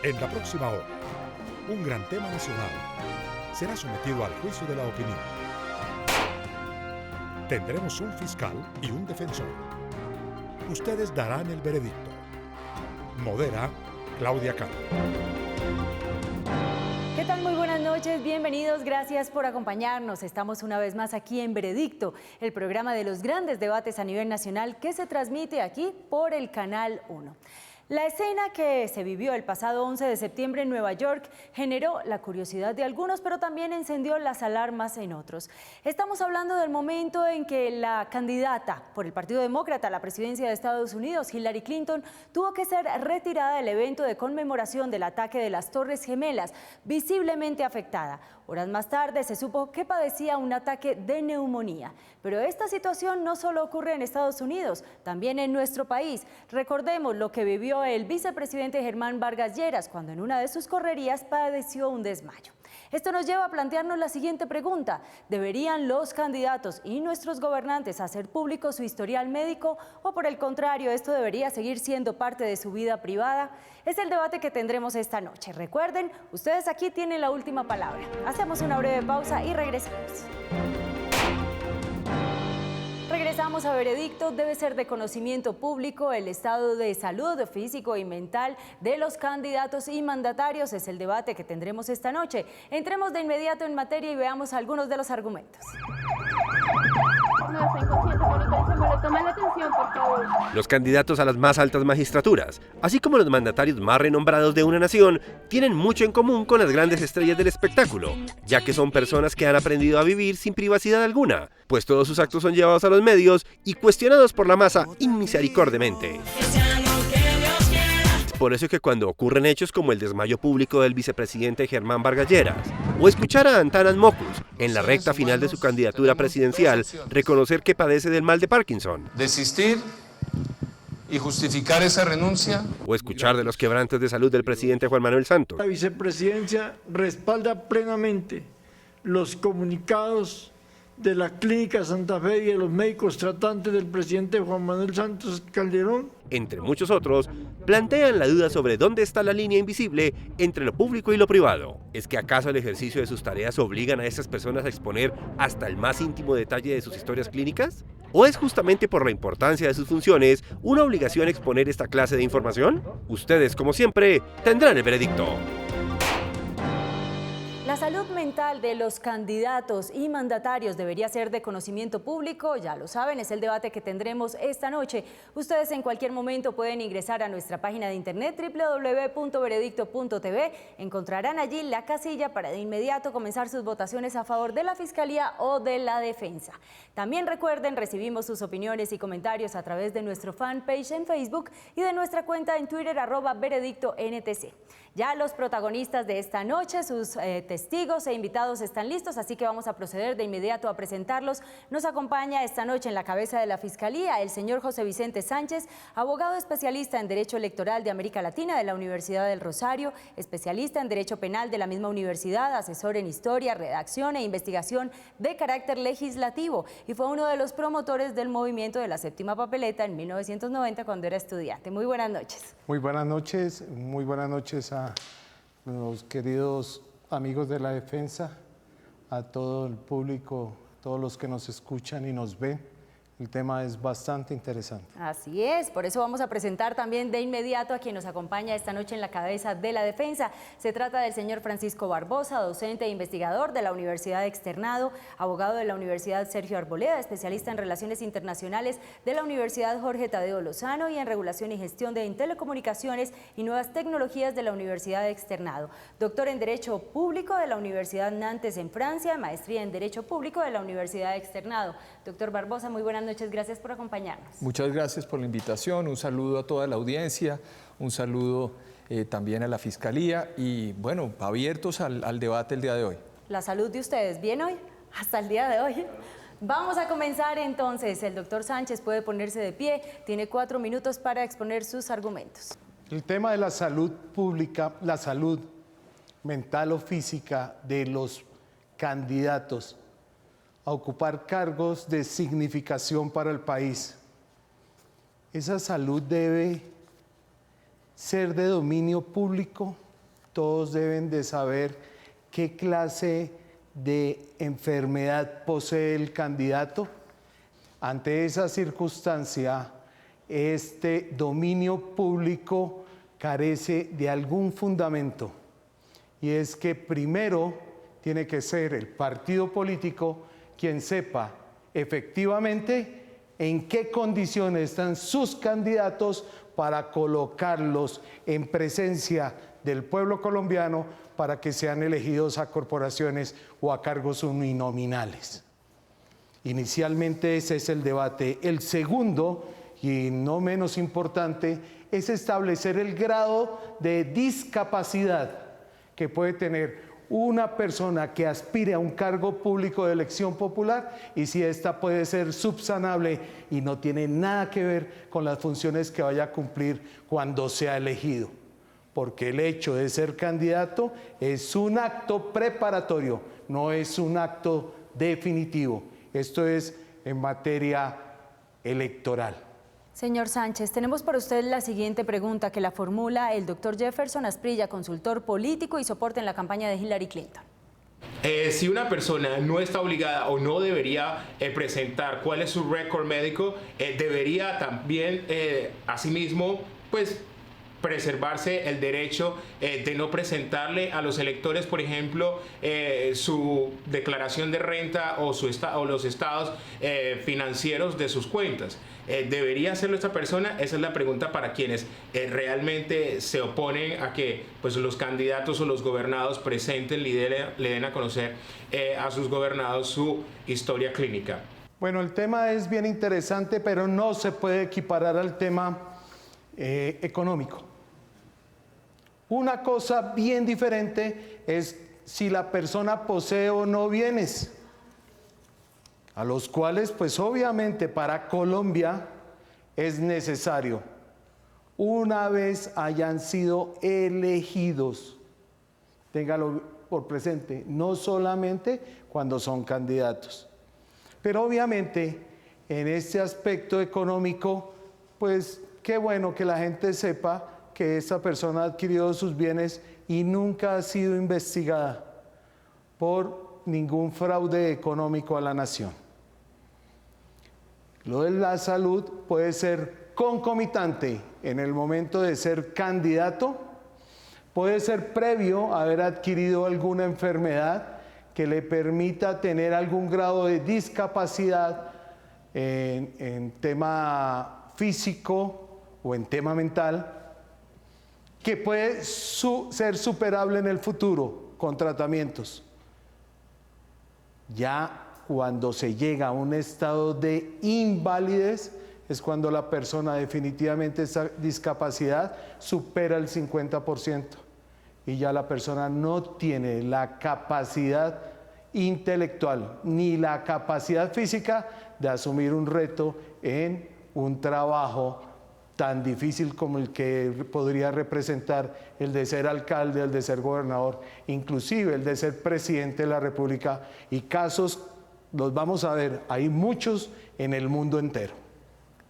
En la próxima hora, un gran tema nacional será sometido al juicio de la opinión. Tendremos un fiscal y un defensor. Ustedes darán el veredicto. Modera Claudia Cano. ¿Qué tal? Muy buenas noches, bienvenidos, gracias por acompañarnos. Estamos una vez más aquí en Veredicto, el programa de los grandes debates a nivel nacional que se transmite aquí por el Canal 1. La escena que se vivió el pasado 11 de septiembre en Nueva York generó la curiosidad de algunos, pero también encendió las alarmas en otros. Estamos hablando del momento en que la candidata por el Partido Demócrata a la presidencia de Estados Unidos, Hillary Clinton, tuvo que ser retirada del evento de conmemoración del ataque de las Torres Gemelas, visiblemente afectada. Horas más tarde se supo que padecía un ataque de neumonía. Pero esta situación no solo ocurre en Estados Unidos, también en nuestro país. Recordemos lo que vivió el vicepresidente Germán Vargas Lleras cuando en una de sus correrías padeció un desmayo. Esto nos lleva a plantearnos la siguiente pregunta: ¿deberían los candidatos y nuestros gobernantes hacer público su historial médico o por el contrario, esto debería seguir siendo parte de su vida privada? Es el debate que tendremos esta noche. Recuerden, ustedes aquí tienen la última palabra. Hacemos una breve pausa y regresamos. Regresamos a Veredicto. Debe ser de conocimiento público el estado de salud físico y mental de los candidatos y mandatarios. Es el debate que tendremos esta noche. Entremos de inmediato en materia y veamos algunos de los argumentos. No, está inconsciente, monitoricémosle, toma la atención, por favor. Los candidatos a las más altas magistraturas, así como los mandatarios más renombrados de una nación, tienen mucho en común con las grandes estrellas del espectáculo, ya que son personas que han aprendido a vivir sin privacidad alguna, pues todos sus actos son llevados a los medios y cuestionados por la masa inmisericordiamente. Por eso es que cuando ocurren hechos como el desmayo público del vicepresidente Germán Vargas Lleras, o escuchar a Antanas Mockus en la recta final de su candidatura presidencial reconocer que padece del mal de Parkinson, desistir y justificar esa renuncia, o escuchar de los quebrantos de salud del presidente Juan Manuel Santos. La vicepresidencia respalda plenamente los comunicados de la Clínica Santa Fe y de los médicos tratantes del presidente Juan Manuel Santos Calderón. Entre muchos otros, plantean la duda sobre dónde está la línea invisible entre lo público y lo privado. ¿Es que acaso el ejercicio de sus tareas obligan a esas personas a exponer hasta el más íntimo detalle de sus historias clínicas? ¿O es justamente por la importancia de sus funciones una obligación exponer esta clase de información? Ustedes, como siempre, tendrán el veredicto. La salud mental de los candidatos y mandatarios debería ser de conocimiento público, ya lo saben, es el debate que tendremos esta noche. Ustedes en cualquier momento pueden ingresar a nuestra página de internet www.veredicto.tv, encontrarán allí la casilla para de inmediato comenzar sus votaciones a favor de la Fiscalía o de la Defensa. También recuerden, recibimos sus opiniones y comentarios a través de nuestro fanpage en Facebook y de nuestra cuenta en Twitter @veredictontc. Ya los protagonistas de esta noche, sus testigos e invitados están listos, así que vamos a proceder de inmediato a presentarlos. Nos acompaña esta noche en la cabeza de la Fiscalía el señor José Vicente Sánchez, abogado especialista en Derecho Electoral de América Latina de la Universidad del Rosario, especialista en Derecho Penal de la misma universidad, asesor en Historia, Redacción e Investigación de carácter legislativo y fue uno de los promotores del movimiento de la Séptima Papeleta en 1990 cuando era estudiante. Muy buenas noches. Muy buenas noches a los queridos amigos de la defensa, a todo el público, todos los que nos escuchan y nos ven. El tema es bastante interesante. Así es, por eso vamos a presentar también de inmediato a quien nos acompaña esta noche en la cabeza de la defensa. Se trata del señor Francisco Barbosa, docente e investigador de la Universidad Externado, abogado de la Universidad Sergio Arboleda, especialista en Relaciones Internacionales de la Universidad Jorge Tadeo Lozano y en Regulación y Gestión de Telecomunicaciones y Nuevas Tecnologías de la Universidad Externado. Doctor en Derecho Público de la Universidad Nantes en Francia, maestría en Derecho Público de la Universidad Externado. Doctor Barbosa, muy buenas noches, gracias por acompañarnos. Muchas gracias por la invitación, un saludo a toda la audiencia, un saludo también a la Fiscalía y bueno, abiertos al debate el día de hoy. La salud de ustedes, ¿bien hoy? Hasta el día de hoy. Vamos a comenzar entonces, el doctor Sánchez puede ponerse de pie, tiene 4 minutos para exponer sus argumentos. El tema de la salud pública, la salud mental o física de los candidatos a ocupar cargos de significación para el país. Esa salud debe ser de dominio público todos deben de saber qué clase de enfermedad posee el candidato. Ante esa circunstancia, este dominio público carece de algún fundamento, y es que primero tiene que ser el partido político quien sepa efectivamente en qué condiciones están sus candidatos para colocarlos en presencia del pueblo colombiano para que sean elegidos a corporaciones o a cargos uninominales. Inicialmente ese es el debate. El segundo, y no menos importante, es establecer el grado de discapacidad que puede tener una persona que aspire a un cargo público de elección popular y si ésta puede ser subsanable y no tiene nada que ver con las funciones que vaya a cumplir cuando sea elegido. Porque el hecho de ser candidato es un acto preparatorio, no es un acto definitivo. Esto es en materia electoral. Señor Sánchez, tenemos para usted la siguiente pregunta que la formula el doctor Jefferson Asprilla, consultor político y soporte en la campaña de Hillary Clinton. Si una persona no está obligada o no debería presentar cuál es su récord médico, debería también asimismo pues preservarse el derecho de no presentarle a los electores, por ejemplo, su declaración de renta o los estados financieros de sus cuentas. ¿Debería hacerlo esta persona? Esa es la pregunta para quienes realmente se oponen a que pues, los candidatos o los gobernados presenten, le den a conocer a sus gobernados su historia clínica. Bueno, el tema es bien interesante, pero no se puede equiparar al tema económico. Una cosa bien diferente es si la persona posee o no bienes, a los cuales pues obviamente para Colombia es necesario, una vez hayan sido elegidos, téngalo por presente, no solamente cuando son candidatos. Pero obviamente en este aspecto económico, pues qué bueno que la gente sepa que esta persona ha adquirido sus bienes y nunca ha sido investigada por ningún fraude económico a la nación. Lo de la salud puede ser concomitante en el momento de ser candidato, puede ser previo a haber adquirido alguna enfermedad que le permita tener algún grado de discapacidad en tema físico o en tema mental, que puede ser superable en el futuro con tratamientos. Ya cuando se llega a un estado de invalidez es cuando la persona definitivamente esa discapacidad supera el 50% y ya la persona no tiene la capacidad intelectual ni la capacidad física de asumir un reto en un trabajo tan difícil como el que podría representar el de ser alcalde, el de ser gobernador, inclusive el de ser presidente de la República, y casos los vamos a ver, hay muchos en el mundo entero.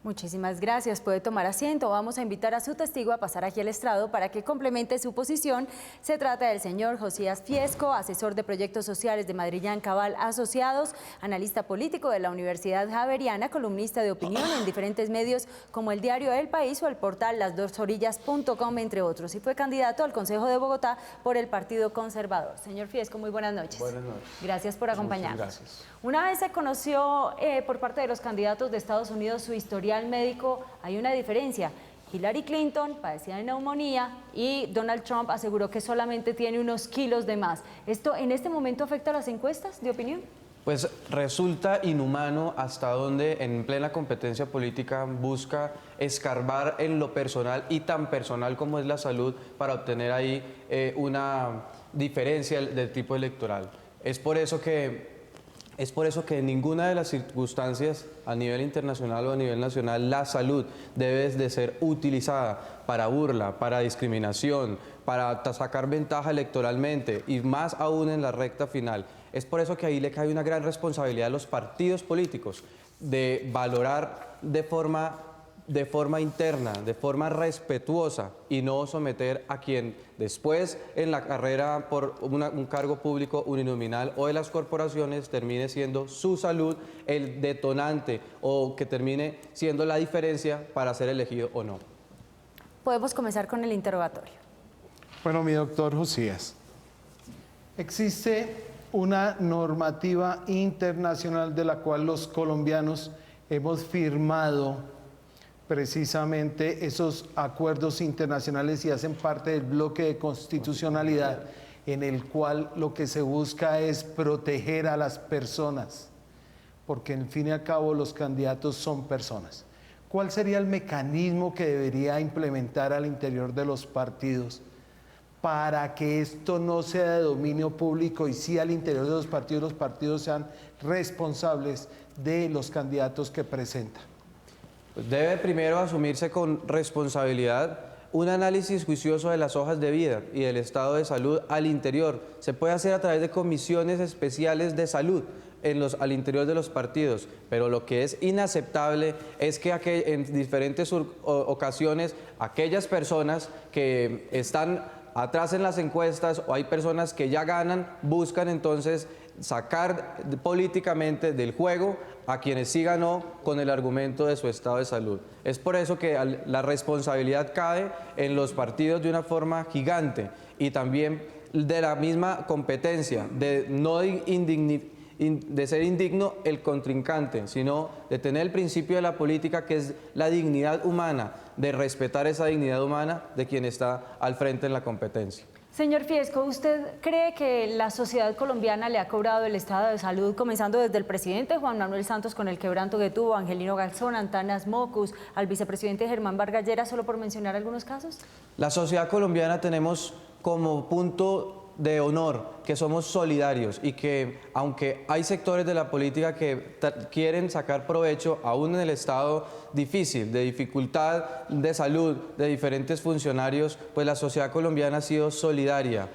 Muchísimas gracias. Puede tomar asiento. Vamos a invitar a su testigo a pasar aquí al estrado para que complemente su posición. Se trata del señor Josías Fiesco, asesor de proyectos sociales de Madrillán Cabal Asociados, analista político de la Universidad Javeriana, columnista de opinión en diferentes medios como el diario El País o el portal lasdosorillas.com, entre otros. Y fue candidato al Consejo de Bogotá por el Partido Conservador. Señor Fiesco, muy buenas noches. Buenas noches. Gracias por acompañarnos. Gracias. Una vez se conoció por parte de los candidatos de Estados Unidos su historial médico, hay una diferencia. Hillary Clinton padecía de neumonía y Donald Trump aseguró que solamente tiene unos kilos de más. ¿Esto en este momento afecta a las encuestas de opinión? Pues resulta inhumano hasta donde en plena competencia política busca escarbar en lo personal y tan personal como es la salud para obtener ahí una diferencia del tipo electoral. Es por eso que en ninguna de las circunstancias a nivel internacional o a nivel nacional la salud debe de ser utilizada para burla, para discriminación, para sacar ventaja electoralmente y más aún en la recta final. Es por eso que ahí le cae una gran responsabilidad a los partidos políticos de valorar de forma de forma interna, de forma respetuosa y no someter a quien después en la carrera por un cargo público uninominal o de las corporaciones termine siendo su salud el detonante o que termine siendo la diferencia para ser elegido o no. Podemos comenzar con el interrogatorio. Bueno, mi doctor Josías, existe una normativa internacional de la cual los colombianos hemos firmado precisamente esos acuerdos internacionales y hacen parte del bloque de constitucionalidad en el cual lo que se busca es proteger a las personas, porque en fin y al cabo los candidatos son personas. ¿Cuál sería el mecanismo que debería implementar al interior de los partidos para que esto no sea de dominio público y sí al interior de los partidos sean responsables de los candidatos que presentan? Pues debe primero asumirse con responsabilidad un análisis juicioso de las hojas de vida y del estado de salud al interior. Se puede hacer a través de comisiones especiales de salud al interior de los partidos, pero lo que es inaceptable es que en diferentes ocasiones aquellas personas que están atrás en las encuestas o hay personas que ya ganan, buscan entonces sacar políticamente del juego a quienes sí ganó con el argumento de su estado de salud. Es por eso que la responsabilidad cae en los partidos de una forma gigante y también de la misma competencia, de no de ser indigno el contrincante, sino de tener el principio de la política que es la dignidad humana, de respetar esa dignidad humana de quien está al frente en la competencia. Señor Fiesco, ¿usted cree que la sociedad colombiana le ha cobrado el estado de salud, comenzando desde el presidente Juan Manuel Santos con el quebranto que tuvo, Angelino Garzón, Antanas Mocus, al vicepresidente Germán Vargas Lleras, solo por mencionar algunos casos? La sociedad colombiana tenemos como punto de honor que somos solidarios y que aunque hay sectores de la política que quieren sacar provecho aún en el estado difícil, de dificultad de salud de diferentes funcionarios, pues la sociedad colombiana ha sido solidaria,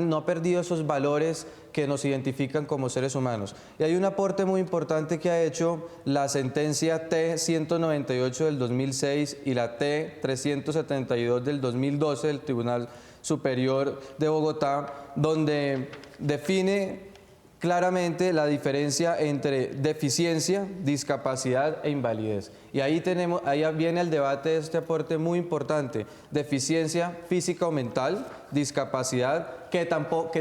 no ha perdido esos valores que nos identifican como seres humanos. Y hay un aporte muy importante que ha hecho la sentencia T-198 del 2006 y la T-372 del 2012 del Tribunal Superior de Bogotá, donde define claramente la diferencia entre deficiencia, discapacidad e invalidez. Y ahí viene el debate de este aporte muy importante: deficiencia física o mental, discapacidad que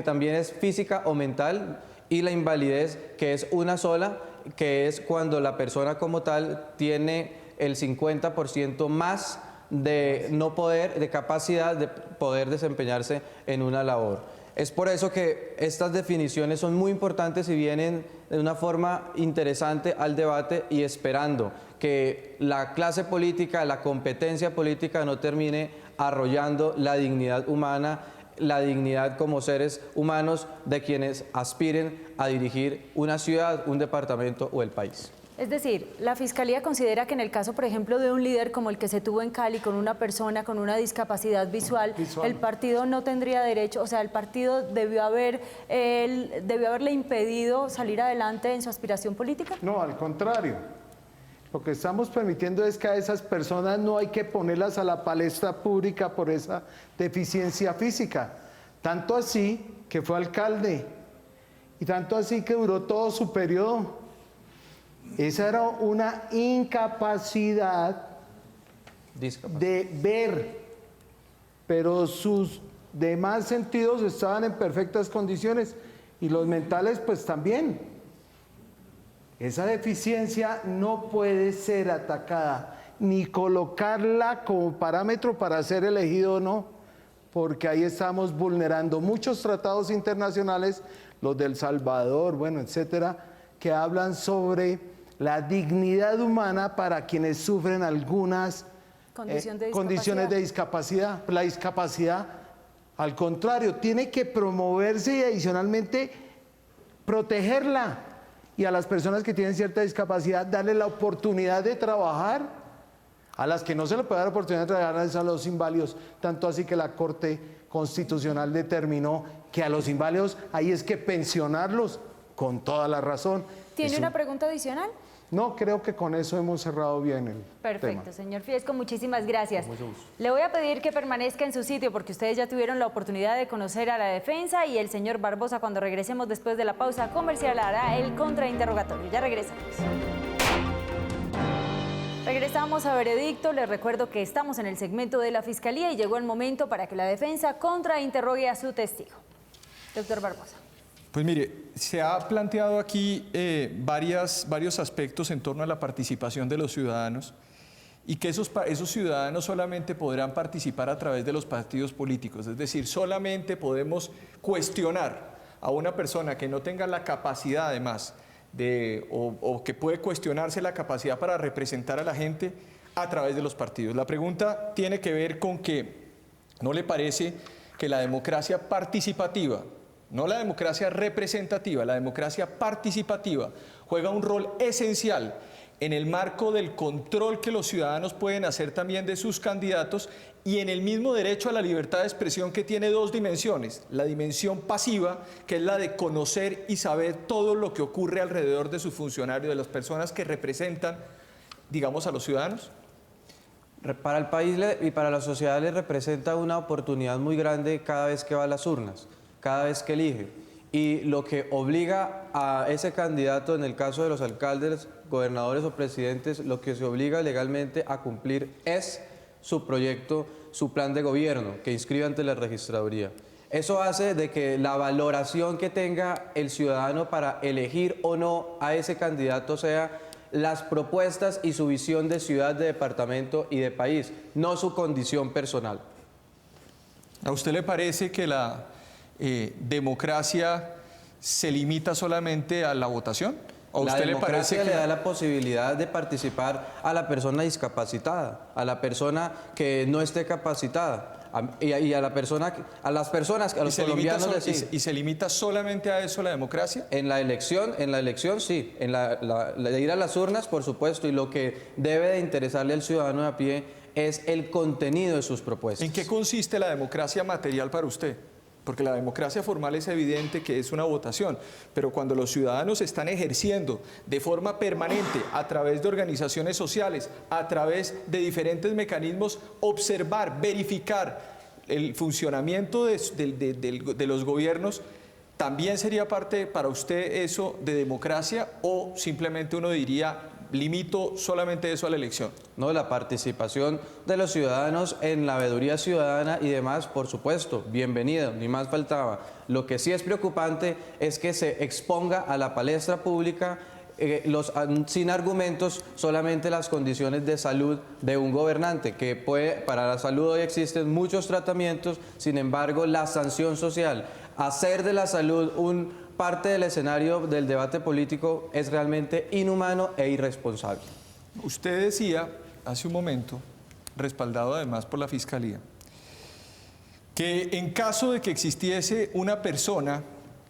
también es física o mental, y la invalidez, que es una sola, que es cuando la persona como tal tiene el 50% más de capacidad de poder desempeñarse en una labor. Es por eso que estas definiciones son muy importantes y vienen de una forma interesante al debate, y esperando que la clase política, la competencia política no termine arrollando la dignidad humana, la dignidad como seres humanos de quienes aspiren a dirigir una ciudad, un departamento o el país. Es decir, la Fiscalía considera que en el caso, por ejemplo, de un líder como el que se tuvo en Cali con una persona con una discapacidad visual, el partido no tendría derecho, o sea, el partido debió haberle impedido salir adelante en su aspiración política. No, al contrario. Lo que estamos permitiendo es que a esas personas no hay que ponerlas a la palestra pública por esa deficiencia física. Tanto así que fue alcalde y tanto así que duró todo su periodo. Esa era una incapacidad de ver, pero sus demás sentidos estaban en perfectas condiciones y los mentales pues también. Esa deficiencia no puede ser atacada ni colocarla como parámetro para ser elegido o no, porque ahí estamos vulnerando muchos tratados internacionales, los del Salvador, bueno, etcétera, que hablan sobre la dignidad humana para quienes sufren algunas condiciones de discapacidad. La discapacidad, al contrario, tiene que promoverse y adicionalmente protegerla. Y a las personas que tienen cierta discapacidad, darle la oportunidad de trabajar. A las que no se le puede dar la oportunidad de trabajar es a los inválidos. Tanto así que la Corte Constitucional determinó que a los inválidos hay es que pensionarlos, con toda la razón. ¿Tiene una pregunta adicional? No, creo que con eso hemos cerrado bien el Perfecto, tema. señor Fiesco, muchísimas gracias. Con mucho gusto. Le voy a pedir que permanezca en su sitio porque ustedes ya tuvieron la oportunidad de conocer a la defensa y el señor Barbosa, cuando regresemos después de la pausa comercial, hará el contrainterrogatorio. Ya regresamos. Regresamos a Veredicto. Les recuerdo que estamos en el segmento de la Fiscalía y llegó el momento para que la defensa contrainterrogue a su testigo. Doctor Barbosa. Pues mire, se ha planteado aquí varios aspectos en torno a la participación de los ciudadanos y que esos ciudadanos solamente podrán participar a través de los partidos políticos. Es decir, solamente podemos cuestionar a una persona que no tenga la capacidad, además, o que puede cuestionarse la capacidad para representar a la gente a través de los partidos. La pregunta tiene que ver con que ¿no le parece que la democracia participativa, no la democracia representativa, la democracia participativa juega un rol esencial en el marco del control que los ciudadanos pueden hacer también de sus candidatos y en el mismo derecho a la libertad de expresión que tiene dos dimensiones? La dimensión pasiva, que es la de conocer y saber todo lo que ocurre alrededor de sus funcionarios, de las personas que representan, digamos, a los ciudadanos. Para el país y para la sociedad le representa una oportunidad muy grande cada vez que va a las urnas, cada vez que elige. Y lo que obliga a ese candidato, en el caso de los alcaldes, gobernadores o presidentes, lo que se obliga legalmente a cumplir es su proyecto, su plan de gobierno que inscribe ante la registraduría. Eso hace de que la valoración que tenga el ciudadano para elegir o no a ese candidato sea las propuestas y su visión de ciudad, de departamento y de país, no su condición personal. ¿A usted le parece que la democracia se limita solamente a la votación? ¿O a usted le parece que le da la posibilidad de participar a la persona discapacitada, a la persona que no esté capacitada? Y a las personas, a los colombianos ¿Y se limita solamente a eso la democracia? En la elección sí, de ir a las urnas, por supuesto, y lo que debe de interesarle al ciudadano de a pie es el contenido de sus propuestas. ¿En qué consiste la democracia material para usted? Porque la democracia formal es evidente que es una votación, pero cuando los ciudadanos están ejerciendo de forma permanente a través de organizaciones sociales, a través de diferentes mecanismos, observar, verificar el funcionamiento de los gobiernos, ¿también sería parte para usted eso de democracia o simplemente uno diría limito solamente eso a la elección? No, la participación de los ciudadanos en la veeduría ciudadana y demás, por supuesto, bienvenido, ni más faltaba. Lo que sí es preocupante es que se exponga a la palestra pública sin argumentos solamente las condiciones de salud de un gobernante, que para la salud hoy existen muchos tratamientos, sin embargo la sanción social, hacer de la salud parte del escenario del debate político es realmente inhumano e irresponsable. Usted decía hace un momento, respaldado además por la Fiscalía, que en caso de que existiese una persona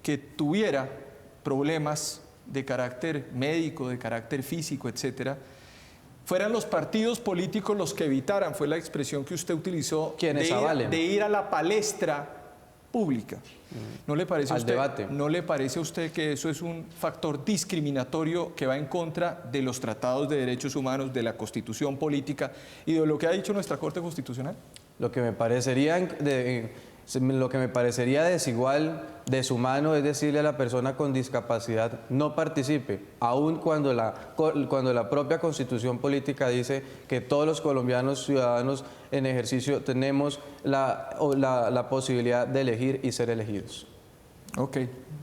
que tuviera problemas de carácter médico, de carácter físico, etcétera, fueran los partidos políticos los que evitaran, fue la expresión que usted utilizó, de ir a la palestra pública. ¿No le parece ¿No le parece a usted que eso es un factor discriminatorio que va en contra de los tratados de derechos humanos, de la Constitución política y de lo que ha dicho nuestra Corte Constitucional? Lo que me parecería desigual, deshumano, es decirle a la persona con discapacidad no participe, aun cuando la propia Constitución política dice que todos los colombianos ciudadanos en ejercicio tenemos la posibilidad de elegir y ser elegidos. Ok,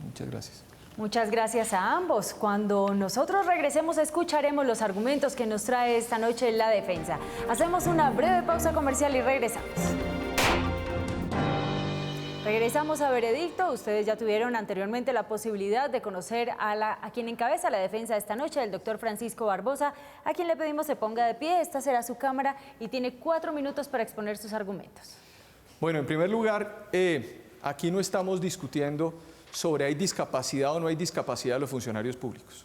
muchas gracias. Muchas gracias a ambos. Cuando nosotros regresemos escucharemos los argumentos que nos trae esta noche la defensa. Hacemos una breve pausa comercial y regresamos. Regresamos a Veredicto. Ustedes ya tuvieron anteriormente la posibilidad de conocer a quien encabeza la defensa esta noche, el doctor Francisco Barbosa, a quien le pedimos se ponga de pie. Esta será su cámara y tiene 4 minutos para exponer sus argumentos. Bueno, en primer lugar, aquí no estamos discutiendo sobre hay discapacidad o no hay discapacidad de los funcionarios públicos.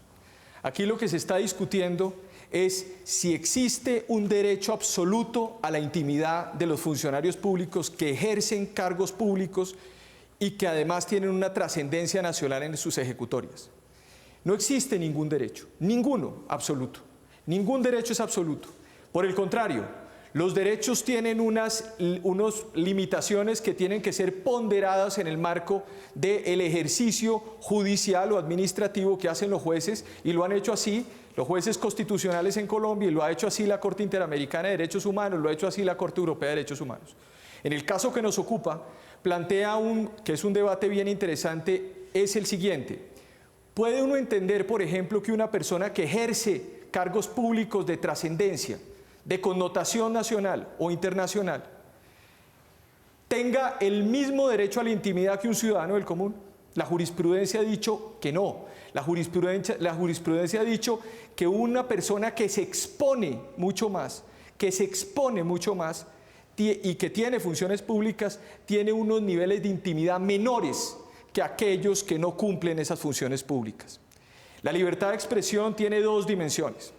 Aquí lo que se está discutiendo es si existe un derecho absoluto a la intimidad de los funcionarios públicos que ejercen cargos públicos y que además tienen una trascendencia nacional en sus ejecutorias. No existe ningún derecho, ninguno absoluto. Ningún derecho es absoluto. Por el contrario, los derechos tienen unas limitaciones que tienen que ser ponderadas en el marco del ejercicio judicial o administrativo que hacen los jueces, y lo han hecho así los jueces constitucionales en Colombia, y lo ha hecho así la Corte Interamericana de Derechos Humanos, lo ha hecho así la Corte Europea de Derechos Humanos. En el caso que nos ocupa, plantea que es un debate bien interesante, es el siguiente. ¿Puede uno entender, por ejemplo, que una persona que ejerce cargos públicos de trascendencia, de connotación nacional o internacional, tenga el mismo derecho a la intimidad que un ciudadano del común? La jurisprudencia ha dicho que no. La jurisprudencia ha dicho que una persona que se expone mucho más, y que tiene funciones públicas, tiene unos niveles de intimidad menores que aquellos que no cumplen esas funciones públicas. La libertad de expresión tiene dos dimensiones.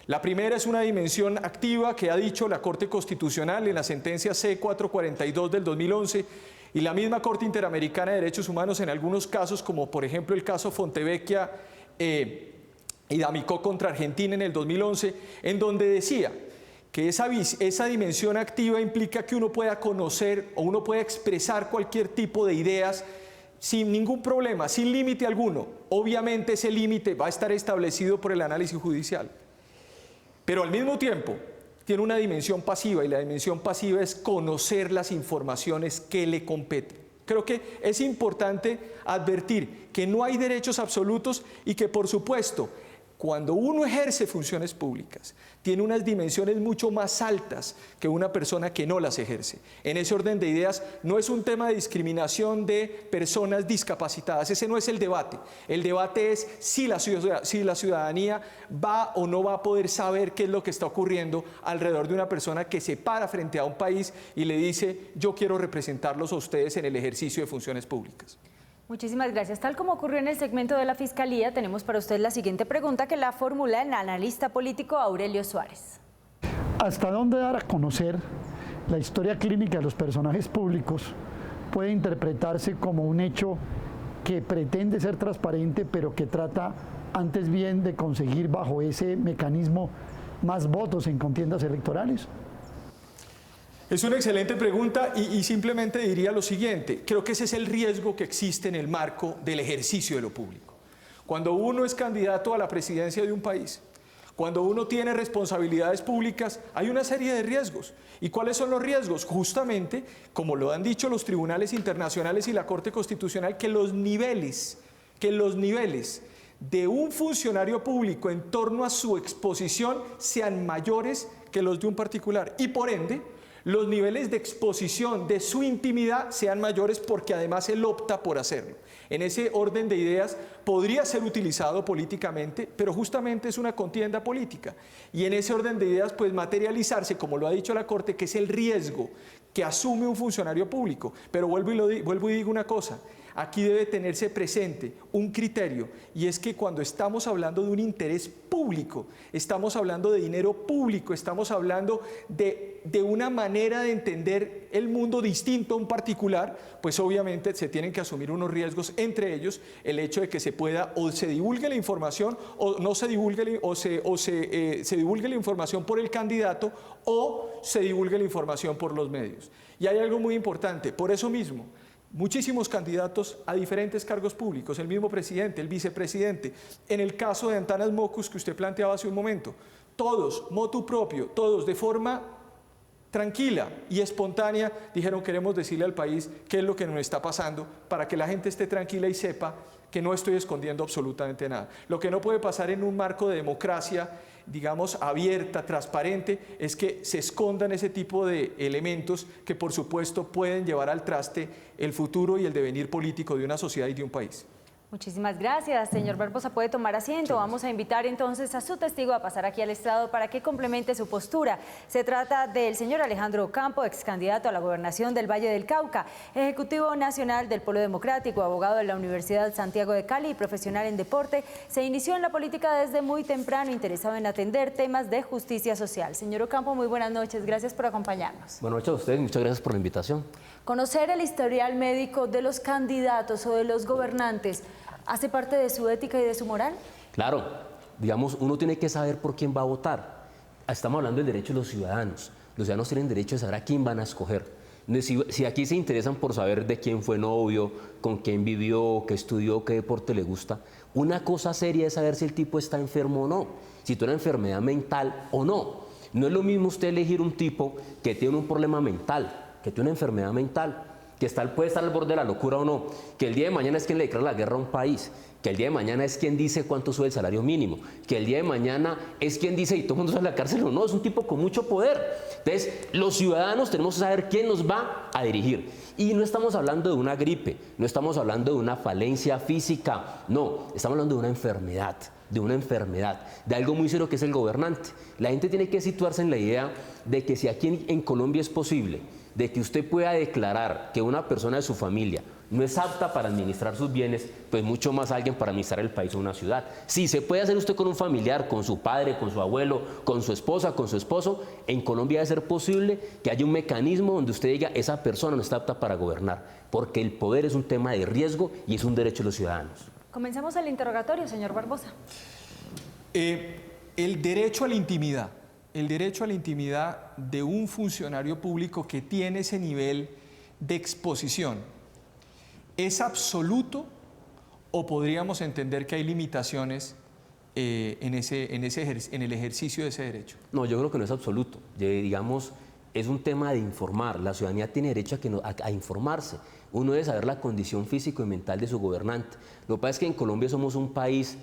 La primera es una dimensión activa que ha dicho la Corte Constitucional en la sentencia C-442 del 2011 y la misma Corte Interamericana de Derechos Humanos en algunos casos, como por ejemplo el caso Fontevecchia y D'Amico contra Argentina en el 2011, en donde decía que esa dimensión activa implica que uno pueda conocer o uno pueda expresar cualquier tipo de ideas sin ningún problema, sin límite alguno. Obviamente ese límite va a estar establecido por el análisis judicial. Pero al mismo tiempo tiene una dimensión pasiva, y la dimensión pasiva es conocer las informaciones que le competen. Creo que es importante advertir que no hay derechos absolutos y que, por supuesto, cuando uno ejerce funciones públicas, tiene unas dimensiones mucho más altas que una persona que no las ejerce. En ese orden de ideas, no es un tema de discriminación de personas discapacitadas, ese no es el debate. El debate es si la ciudadanía va o no va a poder saber qué es lo que está ocurriendo alrededor de una persona que se para frente a un país y le dice: yo quiero representarlos a ustedes en el ejercicio de funciones públicas. Muchísimas gracias. Tal como ocurrió en el segmento de la Fiscalía, tenemos para usted la siguiente pregunta que la formula el analista político Aurelio Suárez. ¿Hasta dónde dar a conocer la historia clínica de los personajes públicos puede interpretarse como un hecho que pretende ser transparente, pero que trata antes bien de conseguir bajo ese mecanismo más votos en contiendas electorales? Es una excelente pregunta y simplemente diría lo siguiente: creo que ese es el riesgo que existe en el marco del ejercicio de lo público. Cuando uno es candidato a la presidencia de un país, cuando uno tiene responsabilidades públicas, hay una serie de riesgos. ¿Y cuáles son los riesgos? Justamente, como lo han dicho los tribunales internacionales y la Corte Constitucional, que los niveles de un funcionario público en torno a su exposición sean mayores que los de un particular, y por ende los niveles de exposición de su intimidad sean mayores, porque además él opta por hacerlo. En ese orden de ideas podría ser utilizado políticamente, pero justamente es una contienda política. Y en ese orden de ideas puede materializarse, como lo ha dicho la Corte, que es el riesgo que asume un funcionario público. Pero vuelvo y digo una cosa: aquí debe tenerse presente un criterio, y es que cuando estamos hablando de un interés público, estamos hablando de dinero público, estamos hablando de una manera de entender el mundo distinto a un particular, pues obviamente se tienen que asumir unos riesgos, entre ellos el hecho de que se pueda o se divulgue la información o no se divulgue, se divulgue la información por el candidato o se divulgue la información por los medios. Y hay algo muy importante, por eso mismo, muchísimos candidatos a diferentes cargos públicos, el mismo presidente, el vicepresidente. En el caso de Antanas Mockus, que usted planteaba hace un momento, todos, motu propio, todos de forma tranquila y espontánea dijeron: queremos decirle al país qué es lo que nos está pasando, para que la gente esté tranquila y sepa que no estoy escondiendo absolutamente nada. Lo que no puede pasar en un marco de democracia, digamos, abierta, transparente, es que se escondan ese tipo de elementos que, por supuesto, pueden llevar al traste el futuro y el devenir político de una sociedad y de un país. Muchísimas gracias, señor Barbosa. Puede tomar asiento. Vamos a invitar entonces a su testigo a pasar aquí al estrado para que complemente su postura. Se trata del señor Alejandro Ocampo, ex candidato a la gobernación del Valle del Cauca, ejecutivo nacional del Polo Democrático, abogado de la Universidad Santiago de Cali y profesional en deporte. Se inició en la política desde muy temprano, interesado en atender temas de justicia social. Señor Ocampo, muy buenas noches. Gracias por acompañarnos. Buenas noches a ustedes, muchas gracias por la invitación. Conocer el historial médico de los candidatos o de los gobernantes ¿Hace parte de su ética y de su moral? Claro, digamos, uno tiene que saber por quién va a votar. Estamos hablando del derecho de los ciudadanos. Los ciudadanos tienen derecho de saber a quién van a escoger. Si aquí se interesan por saber de quién fue novio, con quién vivió, qué estudió, qué deporte le gusta, una cosa seria es saber si el tipo está enfermo o no, si tiene una enfermedad mental o no. No es lo mismo usted elegir un tipo que tiene un problema mental, que tiene una enfermedad mental, que puede estar al borde de la locura o no, que el día de mañana es quien le declara la guerra a un país, que el día de mañana es quien dice cuánto sube el salario mínimo, que el día de mañana es quien dice y todo el mundo sale a la cárcel o no, es un tipo con mucho poder. Entonces, los ciudadanos tenemos que saber quién nos va a dirigir. Y no estamos hablando de una gripe, no estamos hablando de una falencia física, no, estamos hablando de una enfermedad, de algo muy serio que es el gobernante. La gente tiene que situarse en la idea de que si aquí en Colombia es posible, de que usted pueda declarar que una persona de su familia no es apta para administrar sus bienes, pues mucho más alguien para administrar el país o una ciudad. Sí, se puede hacer usted con un familiar, con su padre, con su abuelo, con su esposa, con su esposo. En Colombia debe ser posible que haya un mecanismo donde usted diga esa persona no está apta para gobernar, porque el poder es un tema de riesgo y es un derecho de los ciudadanos. Comencemos el interrogatorio, señor Barbosa. El derecho a la intimidad. El derecho a la intimidad de un funcionario público que tiene ese nivel de exposición, ¿es absoluto o podríamos entender que hay limitaciones en el ejercicio de ese derecho? No, yo creo que no es absoluto. Digamos, es un tema de informar. La ciudadanía tiene derecho a informarse. Uno debe saber la condición físico y mental de su gobernante. Lo que pasa es que en Colombia somos un país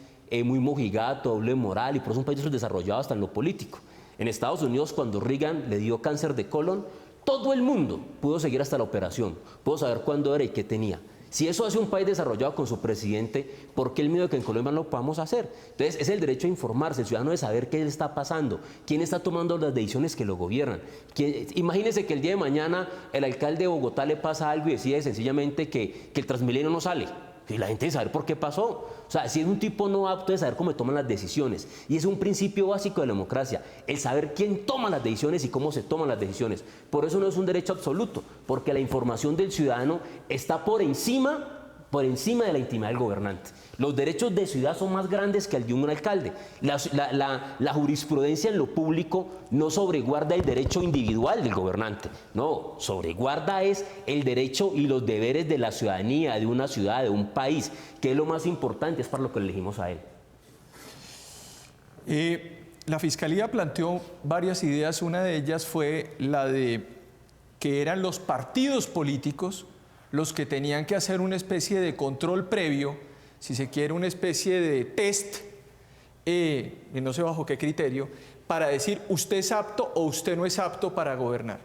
muy mojigato, doble moral, y por eso es un país desarrollado hasta en lo político. En Estados Unidos, cuando Reagan le dio cáncer de colon, todo el mundo pudo seguir hasta la operación, pudo saber cuándo era y qué tenía. Si eso hace un país desarrollado con su presidente, ¿por qué el miedo de que en Colombia no lo podamos hacer? Entonces, es el derecho a informarse, el ciudadano de saber qué le está pasando, quién está tomando las decisiones que lo gobiernan. Imagínese que el día de mañana el alcalde de Bogotá le pasa algo y decide sencillamente que el Transmilenio no sale. Y la gente debe saber por qué pasó. O sea, si es un tipo no apto de saber cómo toman las decisiones. Y es un principio básico de la democracia, el saber quién toma las decisiones y cómo se toman las decisiones. Por eso no es un derecho absoluto, porque la información del ciudadano está por encima de la intimidad del gobernante. Los derechos de ciudad son más grandes que el de un alcalde. La jurisprudencia en lo público no sobreguarda el derecho individual del gobernante, no, sobreguarda es el derecho y los deberes de la ciudadanía, de una ciudad, de un país, que es lo más importante, es para lo que elegimos a él. La Fiscalía planteó varias ideas, una de ellas fue la de que eran los partidos políticos los que tenían que hacer una especie de control previo, si se quiere una especie de test, no sé bajo qué criterio, para decir usted es apto o usted no es apto para gobernar.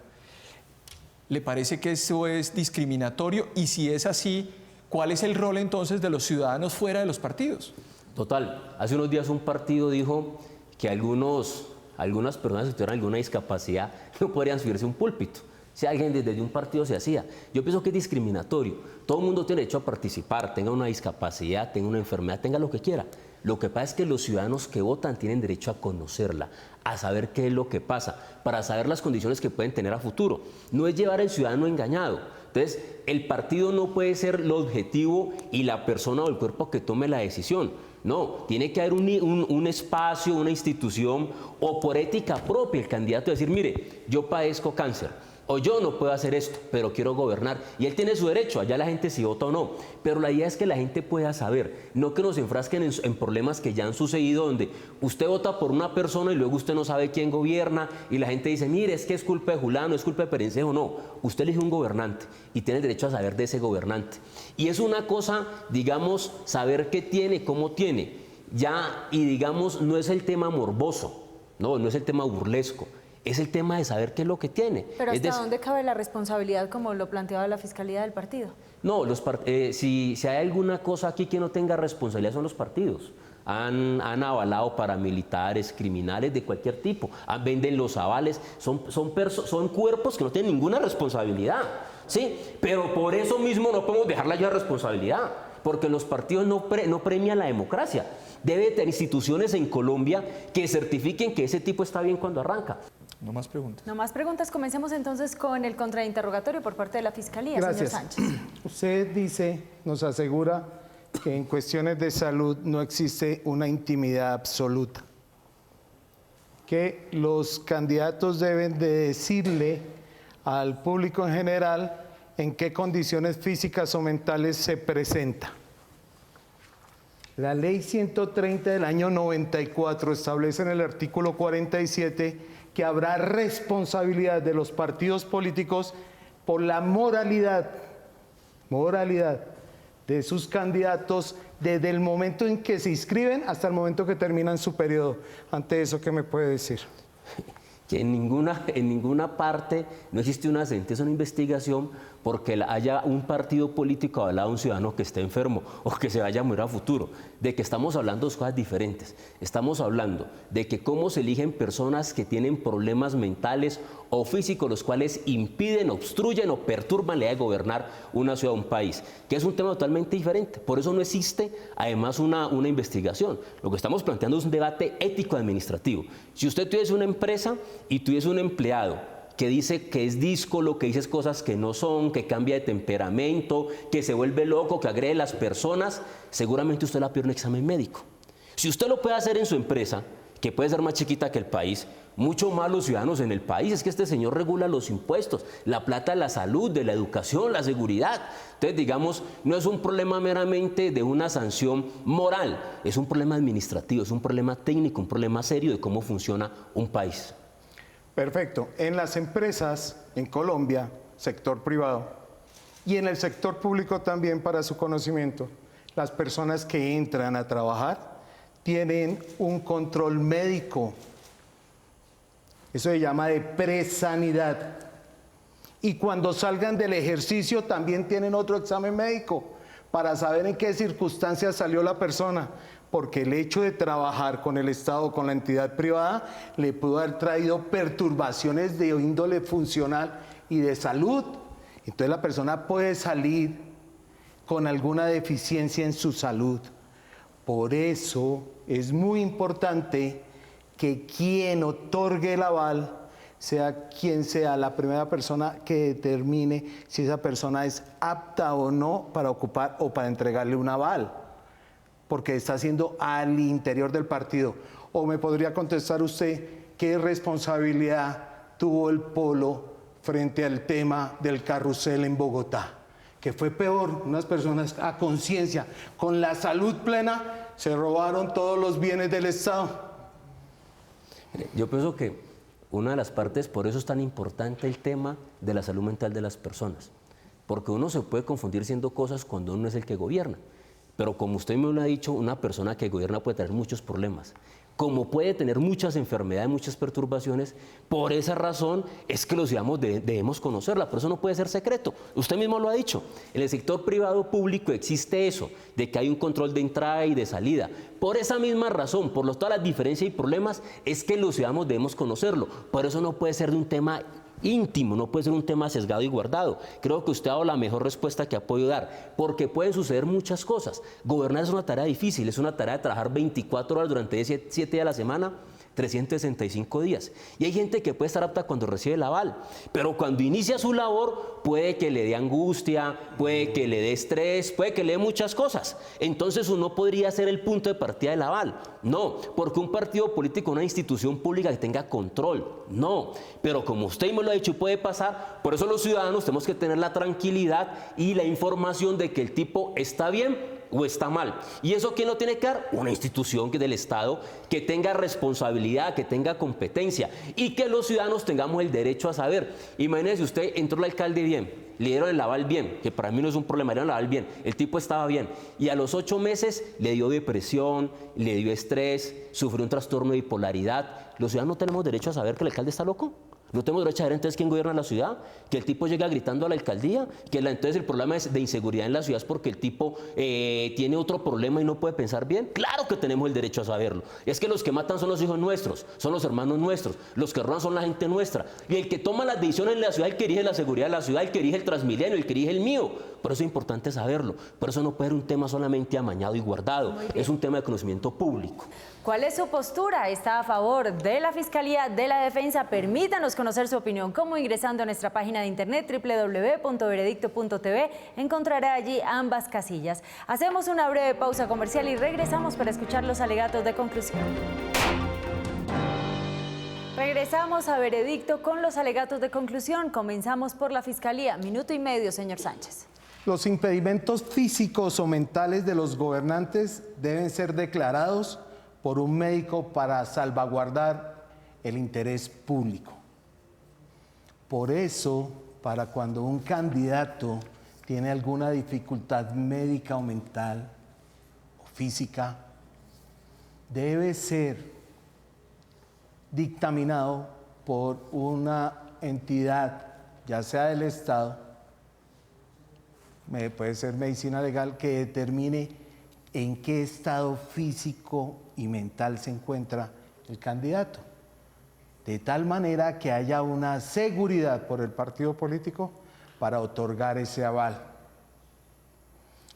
¿Le parece que eso es discriminatorio? Y si es así, ¿cuál es el rol entonces de los ciudadanos fuera de los partidos? Total, hace unos días un partido dijo que algunas personas que tuvieran alguna discapacidad no podrían subirse a un púlpito. Si alguien desde un partido se hacía. Yo pienso que es discriminatorio. Todo el mundo tiene derecho a participar, tenga una discapacidad, tenga una enfermedad, tenga lo que quiera. Lo que pasa es que los ciudadanos que votan tienen derecho a conocerla, a saber qué es lo que pasa, para saber las condiciones que pueden tener a futuro. No es llevar al ciudadano engañado. Entonces, el partido no puede ser el objetivo y la persona o el cuerpo que tome la decisión. No, tiene que haber un espacio, una institución, o por ética propia el candidato decir, mire, yo padezco cáncer, o yo no puedo hacer esto, pero quiero gobernar. Y él tiene su derecho, allá la gente si vota o no. Pero la idea es que la gente pueda saber, no que nos enfrasquen en problemas que ya han sucedido, donde usted vota por una persona y luego usted no sabe quién gobierna, y la gente dice, mire, es que es culpa de Julano, es culpa de Perencejo. No, usted elige un gobernante y tiene el derecho a saber de ese gobernante. Y es una cosa, digamos, saber qué tiene, cómo tiene. Ya, y digamos, no es el tema morboso, no es el tema burlesco. Es el tema de saber qué es lo que tiene. Pero ¿hasta dónde cabe la responsabilidad como lo planteaba la Fiscalía del partido? No, si hay alguna cosa aquí que no tenga responsabilidad son los partidos. Han avalado paramilitares, criminales de cualquier tipo, venden los avales, son cuerpos que no tienen ninguna responsabilidad, ¿sí? Pero por eso mismo no podemos dejarla ya responsabilidad, porque los partidos no premian la democracia. Debe tener instituciones en Colombia que certifiquen que ese tipo está bien cuando arranca. No más preguntas. No más preguntas. Comencemos entonces con el contrainterrogatorio por parte de la Fiscalía, señor Sánchez. Usted dice, nos asegura en cuestiones de salud no existe una intimidad absoluta, que los candidatos deben de decirle al público en general en qué condiciones físicas o mentales se presenta. La ley 130 del año 94 establece en el artículo 47 que habrá responsabilidad de los partidos políticos por la moralidad de sus candidatos desde el momento en que se inscriben hasta el momento que terminan su periodo. Ante eso, ¿qué me puede decir? Que en ninguna parte no existe una sentencia, una investigación porque haya un partido político avalado a un ciudadano que esté enfermo o que se vaya a morir a futuro. De que estamos hablando de cosas diferentes. Estamos hablando de que cómo se eligen personas que tienen problemas mentales o físicos, los cuales impiden, obstruyen o perturban la idea de gobernar una ciudad o un país, que es un tema totalmente diferente. Por eso no existe, además, una investigación. Lo que estamos planteando es un debate ético-administrativo. Si usted tuviese una empresa y tuviese un empleado que dice que es díscolo, que dice cosas que no son, que cambia de temperamento, que se vuelve loco, que agrede a las personas, seguramente usted le va a pedir un examen médico. Si usted lo puede hacer en su empresa, que puede ser más chiquita que el país, mucho más los ciudadanos en el país. Es que este señor regula los impuestos, la plata de la salud, de la educación, la seguridad. Entonces, digamos, no es un problema meramente de una sanción moral, es un problema administrativo, es un problema técnico, un problema serio de cómo funciona un país. Perfecto. En las empresas, en Colombia, sector privado, y en el sector público también, para su conocimiento, las personas que entran a trabajar tienen un control médico. Eso se llama de presanidad. Y cuando salgan del ejercicio también tienen otro examen médico para saber en qué circunstancias salió la persona. Porque el hecho de trabajar con el Estado, con la entidad privada, le pudo haber traído perturbaciones de índole funcional y de salud. Entonces la persona puede salir con alguna deficiencia en su salud. Por eso es muy importante que quien otorgue el aval sea quien sea la primera persona que determine si esa persona es apta o no para ocupar o para entregarle un aval, porque está haciendo al interior del partido. O me podría contestar usted qué responsabilidad tuvo el Polo frente al tema del carrusel en Bogotá, que fue peor. Unas personas a conciencia, con la salud plena, se robaron todos los bienes del Estado. Yo pienso que una de las partes, por eso es tan importante el tema de la salud mental de las personas, porque uno se puede confundir siendo cosas cuando uno es el que gobierna. Pero como usted me lo ha dicho, una persona que gobierna puede tener muchos problemas. Como puede tener muchas enfermedades, muchas perturbaciones, por esa razón es que los ciudadanos debemos conocerla, por eso no puede ser secreto. Usted mismo lo ha dicho, en el sector privado público existe eso, de que hay un control de entrada y de salida. Por esa misma razón, por todas las diferencias y problemas, es que los ciudadanos debemos conocerlo. Por eso no puede ser de un tema íntimo, no puede ser un tema sesgado y guardado. Creo que usted ha dado la mejor respuesta que ha podido dar, porque pueden suceder muchas cosas. Gobernar es una tarea difícil, es una tarea de trabajar 24 horas durante 7 días a la semana, 365 días. Y hay gente que puede estar apta cuando recibe el aval, pero cuando inicia su labor puede que le dé angustia, puede que le dé estrés, puede que le dé muchas cosas. Entonces uno podría ser el punto de partida del aval. No, porque un partido político, una institución pública que tenga control, no. Pero como usted me lo ha dicho, puede pasar. Por eso los ciudadanos tenemos que tener la tranquilidad y la información de que el tipo está bien o está mal. ¿Y eso quién lo tiene que dar? Una institución del Estado que tenga responsabilidad, que tenga competencia y que los ciudadanos tengamos el derecho a saber. Imagínese usted, entró el alcalde bien, le dieron el aval bien, que para mí no es un problema, le dieron el aval bien, el tipo estaba bien, y a los 8 meses le dio depresión, le dio estrés, sufrió un trastorno de bipolaridad. Los ciudadanos no tenemos derecho a saber que el alcalde está loco. No tenemos derecho a saber entonces quién gobierna la ciudad, que el tipo llega gritando a la alcaldía, que entonces el problema es de inseguridad en la ciudad es porque el tipo tiene otro problema y no puede pensar bien. Claro que tenemos el derecho a saberlo. Es que los que matan son los hijos nuestros, son los hermanos nuestros, los que roban son la gente nuestra. Y el que toma las decisiones en la ciudad, el que dirige la seguridad de la ciudad, el que dirige el Transmilenio, el que dirige el mío. Por eso es importante saberlo. Por eso no puede ser un tema solamente amañado y guardado. Es un tema de conocimiento público. ¿Cuál es su postura? ¿Está a favor de la Fiscalía, de la Defensa? Permítanos Queremos conocer su opinión. ¿Cómo? Ingresando a nuestra página de internet www.veredicto.tv encontrará allí ambas casillas. Hacemos una breve pausa comercial y regresamos para escuchar los alegatos de conclusión. Regresamos a Veredicto con los alegatos de conclusión. Comenzamos por la Fiscalía. Minuto y medio, señor Sánchez. Los impedimentos físicos o mentales de los gobernantes deben ser declarados por un médico para salvaguardar el interés público. Por eso, para cuando un candidato tiene alguna dificultad médica o mental o física, debe ser dictaminado por una entidad, ya sea del Estado, puede ser medicina legal, que determine en qué estado físico y mental se encuentra el candidato, de tal manera que haya una seguridad por el partido político para otorgar ese aval.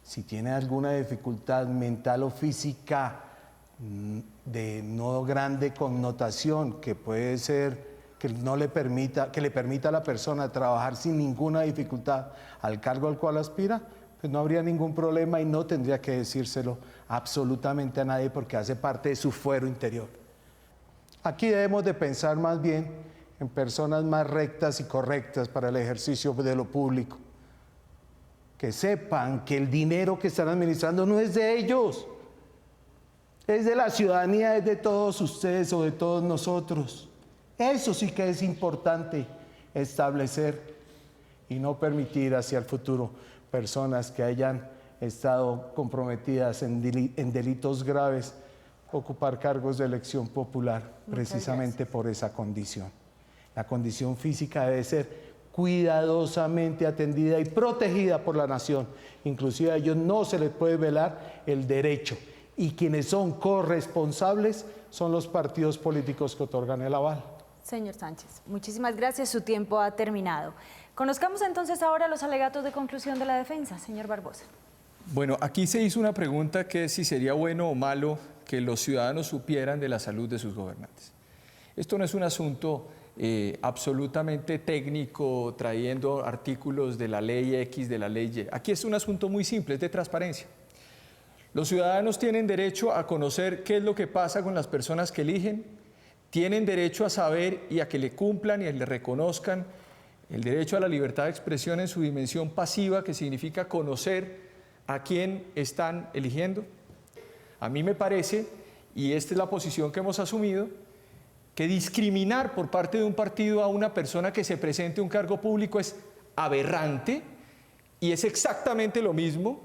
Si tiene alguna dificultad mental o física de no grande connotación, que puede ser que le permita a la persona trabajar sin ninguna dificultad al cargo al cual aspira, pues no habría ningún problema y no tendría que decírselo absolutamente a nadie porque hace parte de su fuero interior. Aquí debemos de pensar más bien en personas más rectas y correctas para el ejercicio de lo público, que sepan que el dinero que están administrando no es de ellos, es de la ciudadanía, es de todos ustedes o de todos nosotros. Eso sí que es importante establecer y no permitir hacia el futuro personas que hayan estado comprometidas en delitos graves ocupar cargos de elección popular precisamente por esa condición. La condición física debe ser cuidadosamente atendida y protegida por la nación. Inclusive a ellos no se les puede velar el derecho. Y quienes son corresponsables son los partidos políticos que otorgan el aval. Señor Sánchez, muchísimas gracias. Su tiempo ha terminado. Conozcamos entonces ahora los alegatos de conclusión de la defensa. Señor Barbosa. Bueno, aquí se hizo una pregunta que es si sería bueno o malo que los ciudadanos supieran de la salud de sus gobernantes. Esto no es un asunto absolutamente técnico, trayendo artículos de la ley X, de la ley Y. Aquí es un asunto muy simple, es de transparencia. Los ciudadanos tienen derecho a conocer qué es lo que pasa con las personas que eligen, tienen derecho a saber y a que le cumplan y a que le reconozcan el derecho a la libertad de expresión en su dimensión pasiva, que significa conocer a quién están eligiendo. A mí me parece, y esta es la posición que hemos asumido, que discriminar por parte de un partido a una persona que se presente a un cargo público es aberrante y es exactamente lo mismo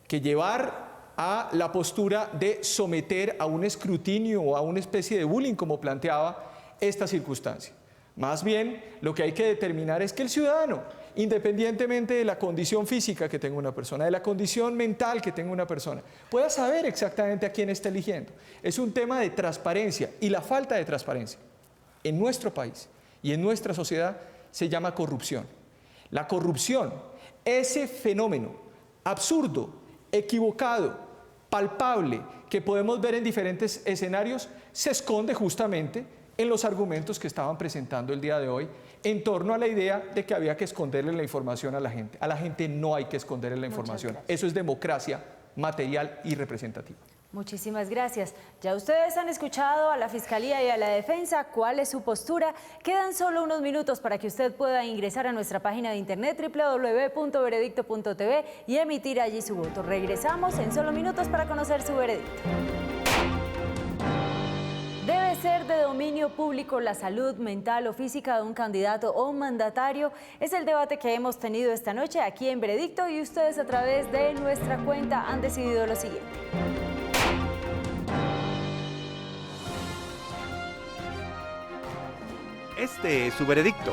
que llevar a la postura de someter a un escrutinio o a una especie de bullying, como planteaba esta circunstancia. Más bien, lo que hay que determinar es que el ciudadano, independientemente de la condición física que tenga una persona, de la condición mental que tenga una persona, pueda saber exactamente a quién está eligiendo. Es un tema de transparencia, y la falta de transparencia en nuestro país y en nuestra sociedad se llama corrupción. La corrupción, ese fenómeno absurdo, equivocado, palpable, que podemos ver en diferentes escenarios, se esconde justamente en los argumentos que estaban presentando el día de hoy en torno a la idea de que había que esconderle la información a la gente. A la gente no hay que esconderle la información. Eso es democracia material y representativa. Muchísimas gracias. Ya ustedes han escuchado a la Fiscalía y a la Defensa cuál es su postura. Quedan solo unos minutos para que usted pueda ingresar a nuestra página de internet www.veredicto.tv y emitir allí su voto. Regresamos en solo minutos para conocer su veredicto. ¿Debe ser de dominio público la salud mental o física de un candidato o un mandatario? Es el debate que hemos tenido esta noche aquí en Veredicto y ustedes a través de nuestra cuenta han decidido lo siguiente. Este es su veredicto.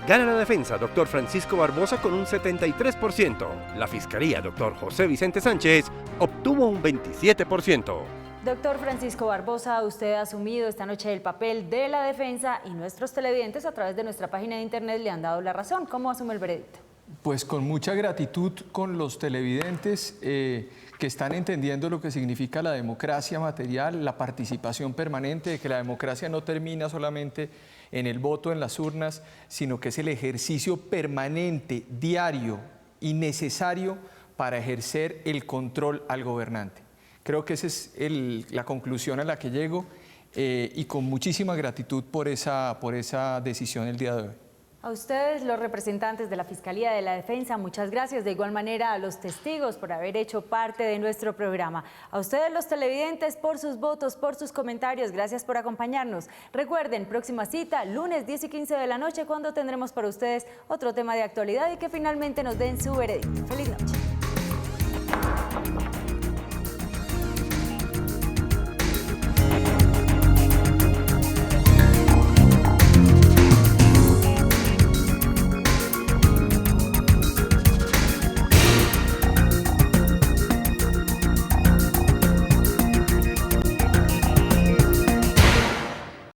Gana la defensa, doctor Francisco Barbosa, con un 73%. La fiscalía, doctor José Vicente Sánchez, obtuvo un 27%. Doctor Francisco Barbosa, usted ha asumido esta noche el papel de la defensa y nuestros televidentes a través de nuestra página de internet le han dado la razón. ¿Cómo asume el veredicto? Pues con mucha gratitud con los televidentes que están entendiendo lo que significa la democracia material, la participación permanente, de que la democracia no termina solamente en el voto en las urnas, sino que es el ejercicio permanente, diario y necesario para ejercer el control al gobernante. Creo que esa es la conclusión a la que llego y con muchísima gratitud por esa decisión el día de hoy. A ustedes, los representantes de la Fiscalía de la Defensa, muchas gracias. De igual manera a los testigos por haber hecho parte de nuestro programa. A ustedes, los televidentes, por sus votos, por sus comentarios. Gracias por acompañarnos. Recuerden, próxima cita, lunes 10 y 15 de la noche, cuando tendremos para ustedes otro tema de actualidad y que finalmente nos den su veredicto. ¡Feliz noche!